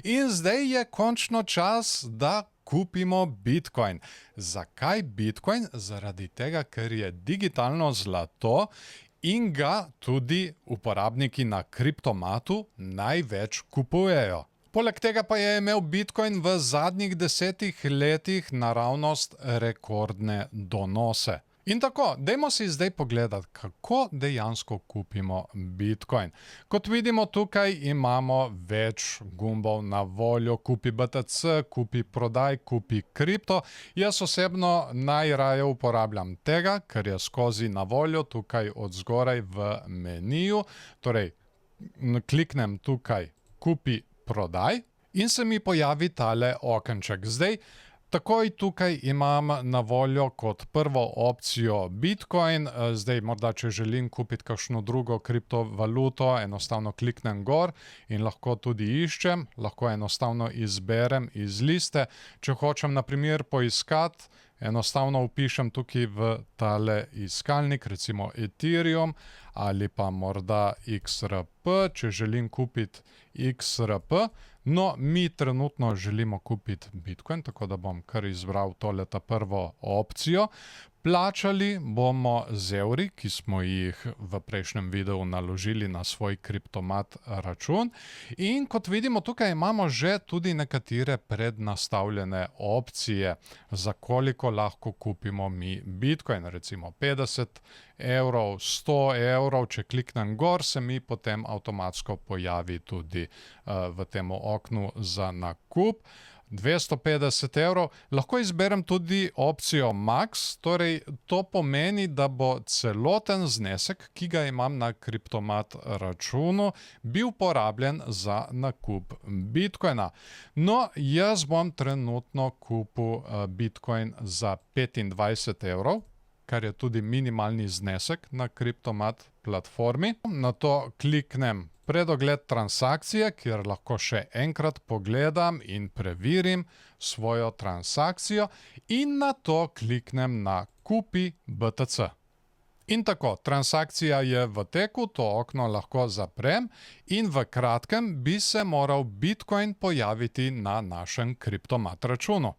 In zdaj je končno čas, da kupimo Bitcoin. Zakaj Bitcoin? Zaradi tega, ker je digitalno zlato in ga tudi uporabniki na kriptomatu največ kupujejo. Poleg tega pa je imel Bitcoin v zadnjih 10 letih naravnost rekordne donose. In tako, dajmo si zdaj pogledati, kako dejansko kupimo Bitcoin. Kot vidimo, tukaj imamo več gumbov na voljo. Kupi BTC, kupi prodaj, kupi kripto. Jaz osebno najraje uporabljam tega, ker je skozi na voljo tukaj od zgoraj v meniju. Torej, kliknem tukaj kupi prodaj in se mi pojavi tale okenček. Zdaj, takoj tukaj imam na voljo kot prvo opcijo Bitcoin. Zdaj, morda, če želim kupiti kakšno drugo kriptovaluto, enostavno kliknem gor in lahko tudi iščem. Lahko enostavno izberem iz liste. Če hočem, na primer, poiskati, enostavno vpišem tukaj v tale iskalnik, recimo Ethereum ali pa morda XRP, če želim kupiti XRP. No, mi trenutno želimo kupiti Bitcoin, tako da bom kar izbral toleta prvo opcijo. Plačali bomo z evri, ki smo jih v prejšnjem videu naložili na svoj kriptomat račun. In kot vidimo, tukaj imamo že tudi nekatere prednastavljene opcije, za koliko lahko kupimo mi Bitcoin. Recimo 50 evrov, 100 evrov, če kliknem gor, se mi potem avtomatsko pojavi tudi v tem oknu za nakup. 250 evrov. Lahko izberem tudi opcijo Max, torej to pomeni, da bo celoten znesek, ki ga imam na kriptomat računu, bil porabljen za nakup Bitcoina. No, jaz bom trenutno kupil Bitcoin za 25 evrov, kar je tudi minimalni znesek na kriptomat platformi. Na to kliknem predogled transakcije, kjer lahko še enkrat pogledam in preverim svojo transakcijo in na to kliknem na kupi BTC. In tako, transakcija je v teku, to okno lahko zaprem in v kratkem bi se moral Bitcoin pojaviti na našem kriptomat računu.